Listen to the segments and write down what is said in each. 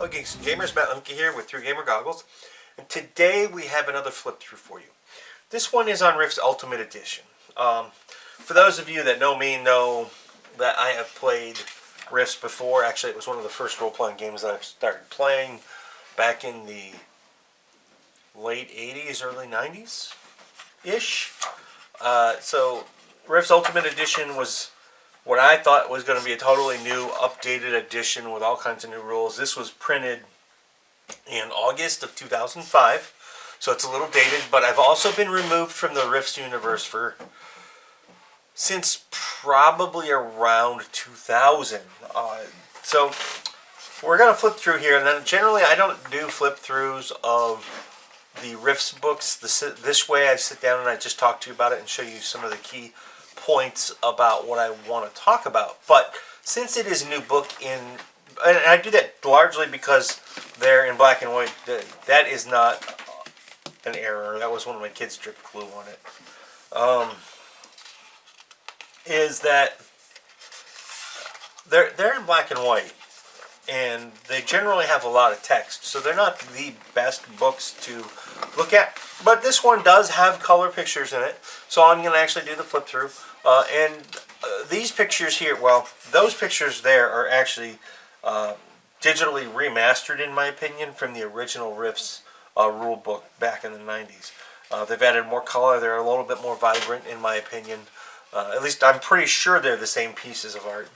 fellow geeks and gamers, Matt Lemke here with 3 Gamer Goggles, and today we have another flip through for you. This one is on Rift's Ultimate Edition. For those of you that know me know that I have played Rifts before. Actually, it was one of the first role-playing games that I started playing back in the late 80s, early 90s-ish. So Rift's Ultimate Edition was what I thought was going to be a totally new, updated edition with all kinds of new rules. This was printed in August of 2005, so it's a little dated, but I've also been removed from the Rifts universe since probably around 2000. So we're going to flip through here, and then generally I don't do flip-throughs of the Rifts books this way. I sit down and I just talk to you about it and show you some of the key points about what I want to talk about. But since it is a new book and I do that largely because they're in black and white, that is not an error. That was one of my kids' drip glue on it. Is that they're in black and white, and they generally have a lot of text, so they're not the best books to look at. But this one does have color pictures in it, so I'm going to actually do the flip through. These pictures here, well, those pictures there are actually digitally remastered, in my opinion, from the original Rifts rule book back in the 90s. They've added more color. They're a little bit more vibrant, in my opinion. At least I'm pretty sure they're the same pieces of art.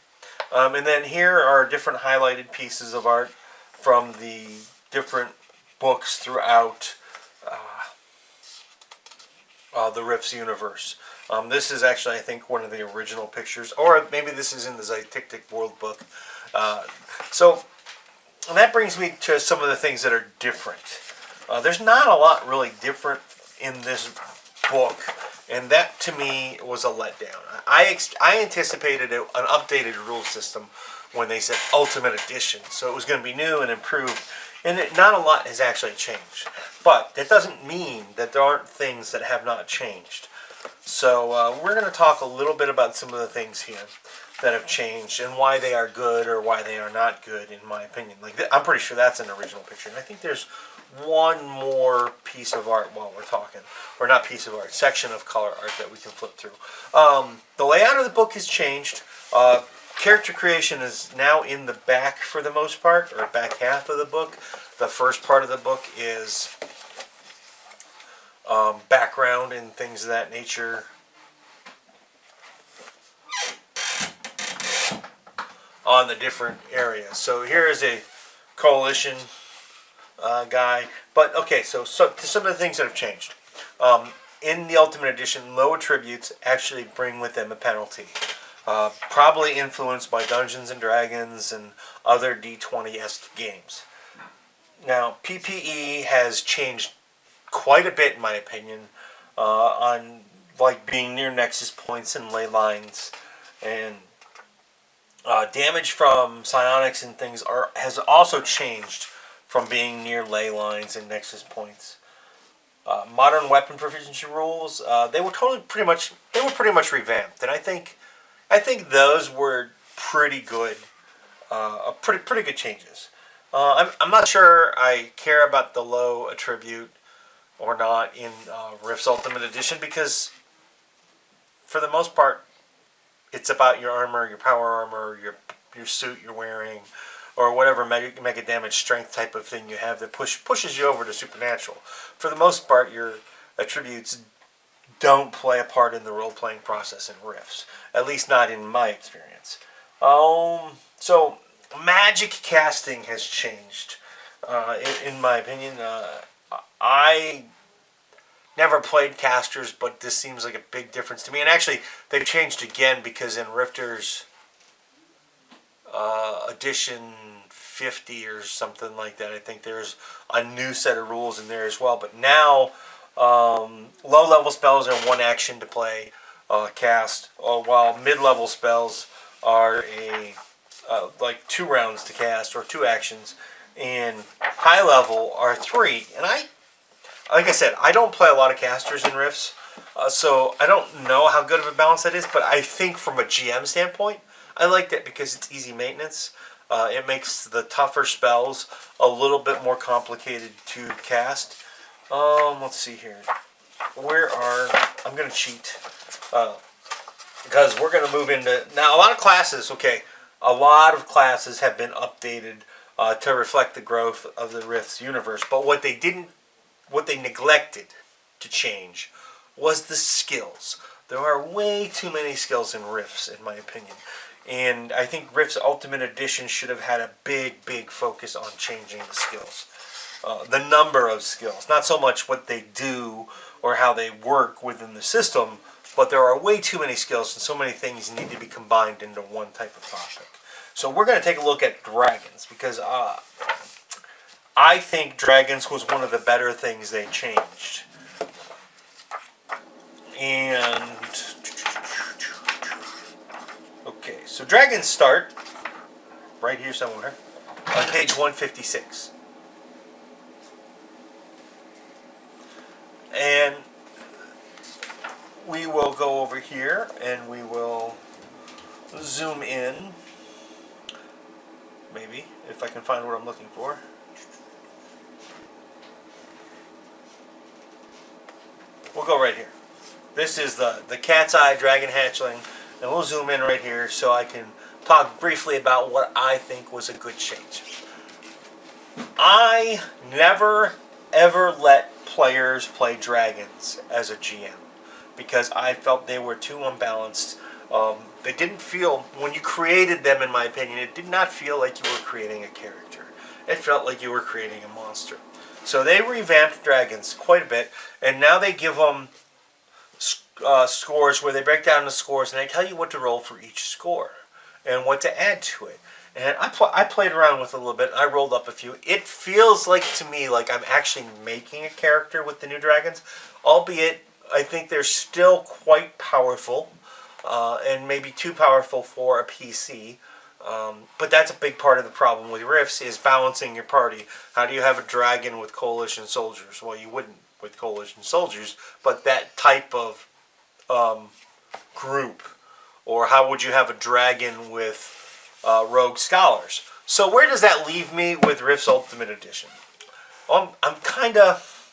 And then here are different highlighted pieces of art from the different books throughout the Rifts universe. This is actually, I think, one of the original pictures, or maybe this is in the Zytictic World book. And that brings me to some of the things that are different. There's not a lot really different in this book, and that to me was a letdown. I anticipated an updated rule system when they said Ultimate Edition, so it was going to be new and improved, and not a lot has actually changed. But that doesn't mean that there aren't things that have not changed. So we're going to talk a little bit about some of the things here that have changed and why they are good or why they are not good, in my opinion. Like I'm pretty sure that's an original picture, and I think there's one more piece of art while we're talking, or not piece of art, section of color art that we can flip through. The layout of the book has changed. Character creation is now in the back for the most part, or back half of the book. The first part of the book is background and things of that nature. On the different areas. So here is a coalition guy. But okay, so some of the things that have changed. In the Ultimate Edition, low attributes actually bring with them a penalty. Probably influenced by Dungeons and Dragons and other D20-esque games. Now, PPE has changed quite a bit, in my opinion, on like being near nexus points and ley lines, and damage from psionics and things has also changed from being near ley lines and nexus points. Modern weapon proficiency rules, they were pretty much revamped, and I think those were pretty good, pretty good changes. I'm not sure I care about the low attribute or not in Rift's Ultimate Edition, because for the most part it's about your armor, your power armor, your suit you're wearing, or whatever mega damage strength type of thing you have that pushes you over to supernatural. For the most part, your attributes don't play a part in the role-playing process in Rifts. At least not in my experience. So magic casting has changed, in my opinion. I never played casters, but this seems like a big difference to me. And actually, they've changed again, because in Rifters edition 50 or something like that, I think there's a new set of rules in there as well. But now, low-level spells are 1 action to play, cast, while mid-level spells are like 2 rounds to cast, or 2 actions, and high-level are 3. And like I said, I don't play a lot of casters in Rifts, so I don't know how good of a balance that is, but I think from a GM standpoint, I like that because it's easy maintenance. It makes the tougher spells a little bit more complicated to cast. Let's see here. I'm going to cheat. Because we're going to move into... Now, a lot of classes have been updated to reflect the growth of the Rifts universe. But what they neglected to change was the skills. There are way too many skills in Rifts, in my opinion. And I think Rifts Ultimate Edition should have had a big focus on changing the skills. The number of skills. Not so much what they do or how they work within the system, but there are way too many skills and so many things need to be combined into one type of topic. So we're going to take a look at dragons, because I think dragons was one of the better things they changed. And... okay, so dragons start right here somewhere on page 156. And we will go over here and we will zoom in. Maybe, if I can find what I'm looking for. We'll go right here. This is the Cat's Eye Dragon Hatchling. And we'll zoom in right here so I can talk briefly about what I think was a good change. I never ever let players play dragons as a GM because I felt they were too unbalanced. They didn't feel, when you created them, in my opinion, it did not feel like you were creating a character. It felt like you were creating a monster. So they revamped dragons quite a bit, and now they give them scores where they break down the scores and they tell you what to roll for each score and what to add to it. And I played around with it a little bit. I rolled up a few. It feels like to me like I'm actually making a character with the new dragons, albeit I think they're still quite powerful and maybe too powerful for a PC. But that's a big part of the problem with Rifts, is balancing your party. How do you have a dragon with coalition soldiers? Well, you wouldn't with coalition soldiers, but that type of group. Or how would you have a dragon with rogue scholars? So where does that leave me with Rifts Ultimate Edition? Well, I'm kind of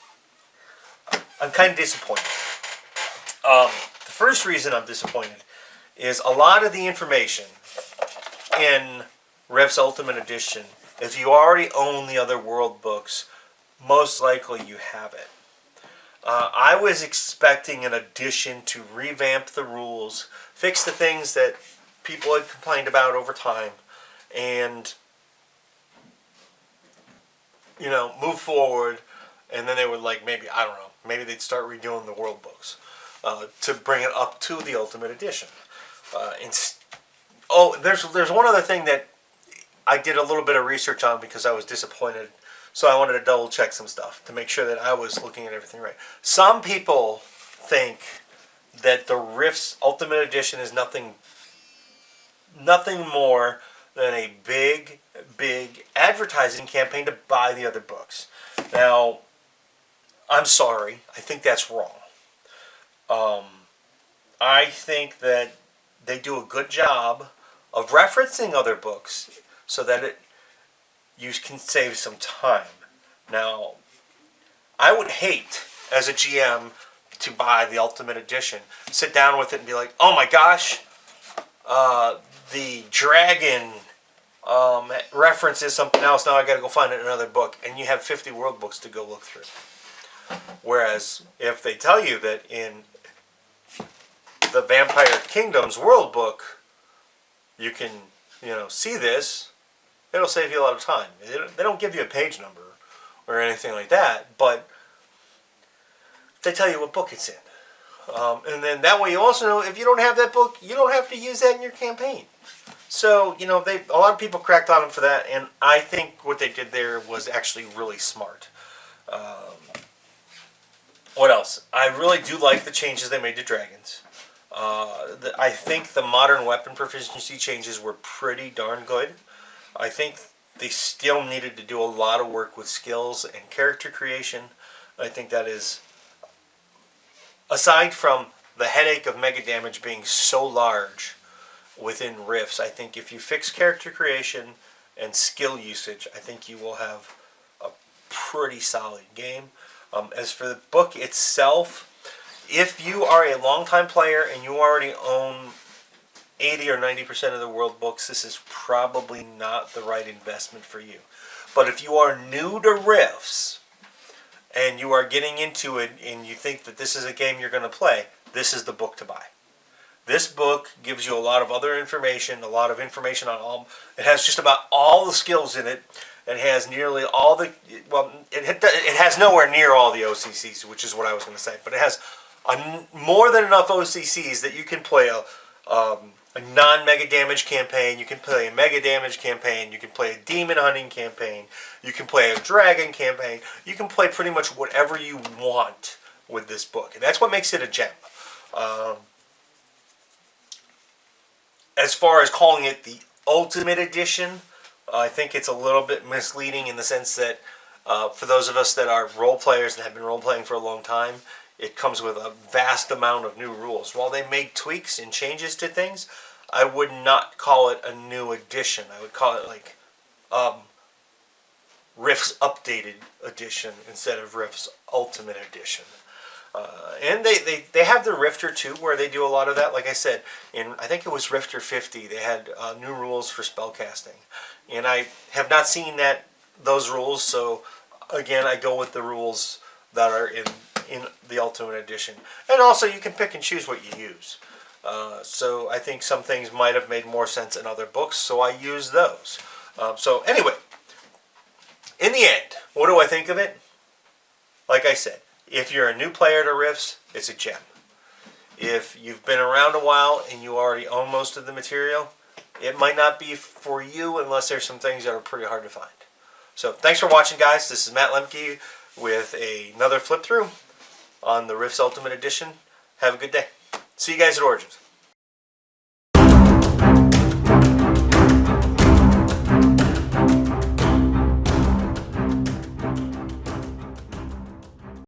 disappointed. The first reason I'm disappointed is a lot of the information in Rifts Ultimate Edition, if you already own the other world books, most likely you have it. I was expecting an addition to revamp the rules, fix the things that people had complained about over time, and, you know, move forward. And then they would, like, maybe, I don't know, maybe they'd start redoing the world books to bring it up to the Ultimate Edition. There's one other thing that I did a little bit of research on because I was disappointed. So I wanted to double check some stuff to make sure that I was looking at everything right. Some people think that the Rifts Ultimate Edition is nothing more than a big advertising campaign to buy the other books. Now, I'm sorry. I think that's wrong. I think that they do a good job of referencing other books so that you can save some time. Now, I would hate, as a GM, to buy the Ultimate Edition, sit down with it and be like, oh my gosh, the dragon reference is something else, now I gotta go find it in another book, and you have 50 world books to go look through. Whereas, if they tell you that in the Vampire Kingdoms world book, you can, see this, it'll save you a lot of time. They don't give you a page number or anything like that, but they tell you what book it's in. And then that way you also know if you don't have that book, you don't have to use that in your campaign. So, a lot of people cracked on them for that, and I think what they did there was actually really smart. What else? I really do like the changes they made to dragons. I think the modern weapon proficiency changes were pretty darn good. I think they still needed to do a lot of work with skills and character creation. I think that is, aside from the headache of mega damage being so large within Rifts, I think if you fix character creation and skill usage, I think you will have a pretty solid game. As for the book itself, if you are a longtime player and you already own 80 or 90% of the world books, this is probably not the right investment for you. But if you are new to Rifts and you are getting into it and you think that this is a game you're going to play, this is the book to buy. This book gives you a lot of other information, a lot of information on all. It has just about all the skills in it. It has nearly all the, well, it has nowhere near all the OCCs, which is what I was going to say. But it has more than enough OCCs that you can play a non-mega damage campaign, you can play a mega damage campaign, you can play a demon hunting campaign, you can play a dragon campaign, you can play pretty much whatever you want with this book. And that's what makes it a gem. As far as calling it the Ultimate Edition, I think it's a little bit misleading in the sense that for those of us that are role players and have been role playing for a long time, it comes with a vast amount of new rules. While they made tweaks and changes to things, I would not call it a new edition. I would call it like Rift's Updated Edition instead of Rift's Ultimate Edition. And they have the Rifter too, where they do a lot of that. Like I said, I think it was Rifter 50, they had new rules for spellcasting. And I have not seen those rules, so again, I go with the rules that are in the Ultimate Edition. And also, you can pick and choose what you use. So I think some things might have made more sense in other books, so I use those. So anyway, in the end, what do I think of it? Like I said, if you're a new player to Rifts, it's a gem. If you've been around a while and you already own most of the material, it might not be for you unless there's some things that are pretty hard to find. So thanks for watching, guys. This is Matt Lemke with another flip through on the Rifts Ultimate Edition. Have a good day. See you guys at Origins.